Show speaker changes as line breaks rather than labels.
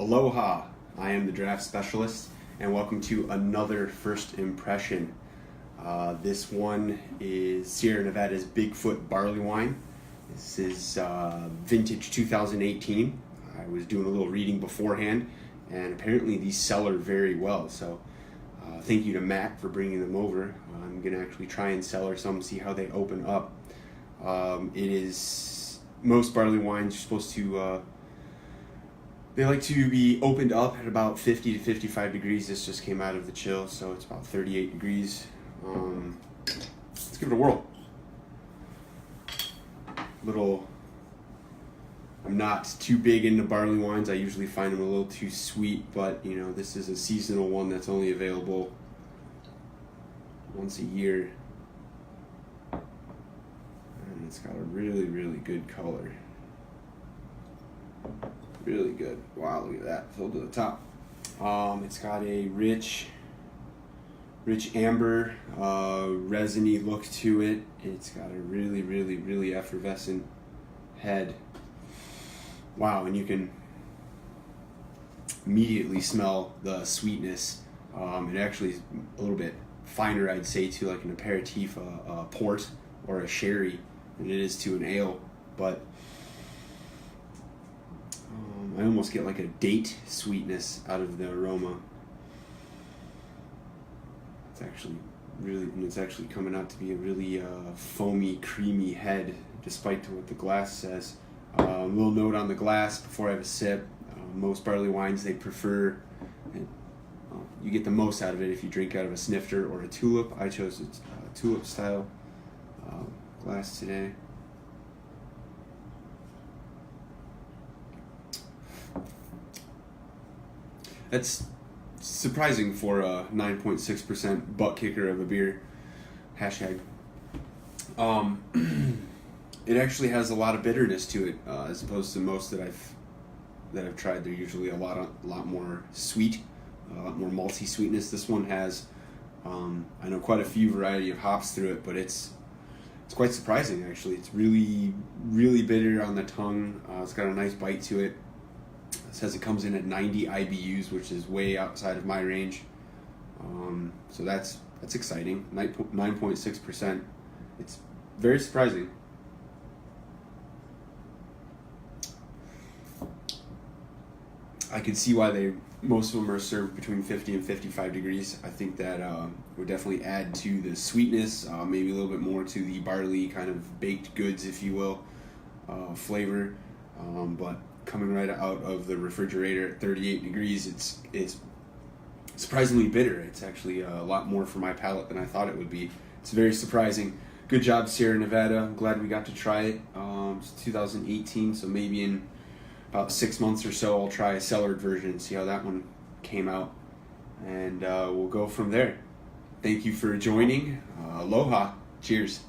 Aloha, I am the draft specialist, and welcome to another first impression. This one is Sierra Nevada's Bigfoot Barleywine. This is vintage 2018. I was doing a little reading beforehand, and apparently these sell very well, so thank you to Matt for bringing them over. I'm going to actually try and sell her some, see how they open up. Most barley wines are supposed to they like to be opened up at about 50 to 55 degrees. This just came out of the chill, so it's about 38 degrees. Let's give it a whirl. I'm not too big into barley wines. I usually find them a little too sweet, but you know, this is a seasonal one that's only available once a year. And it's got a really, really good color. Really good. Wow, look at that, filled to the top. It's got a rich amber, resiny look to it. It's got a really, really, really effervescent head. Wow, and you can immediately smell the sweetness. It actually is a little bit finer, I'd say, to like an aperitif, a port or a sherry than it is to an ale, but I almost get like a date sweetness out of the aroma. It's actually coming out to be a really foamy, creamy head, despite to what the glass says. Little note on the glass before I have a sip. Most barley wines, they prefer, you get the most out of it if you drink out of a snifter or a tulip. I chose a tulip style glass today. That's surprising for a 9.6% butt kicker of a beer. Hashtag. It actually has a lot of bitterness to it, as opposed to most that I've tried. They're usually a lot more sweet, a lot more malty sweetness. This one has, I know, quite a few variety of hops through it, but it's quite surprising actually. It's really, really bitter on the tongue. It's got a nice bite to it. It says it comes in at 90 IBUs, which is way outside of my range. So that's exciting. 9.6%. It's very surprising. I can see why most of them are served between 50 and 55 degrees. I think that would definitely add to the sweetness, maybe a little bit more to the barley kind of baked goods, if you will, flavor. But coming right out of the refrigerator at 38 degrees, it's surprisingly bitter. It's actually a lot more for my palate than I thought it would be. It's very surprising. Good job, Sierra Nevada. I'm glad we got to try it. It's 2018, so maybe in about 6 months or so I'll try a cellared version and see how that one came out, and we'll go from there. Thank you for joining. Aloha. Cheers.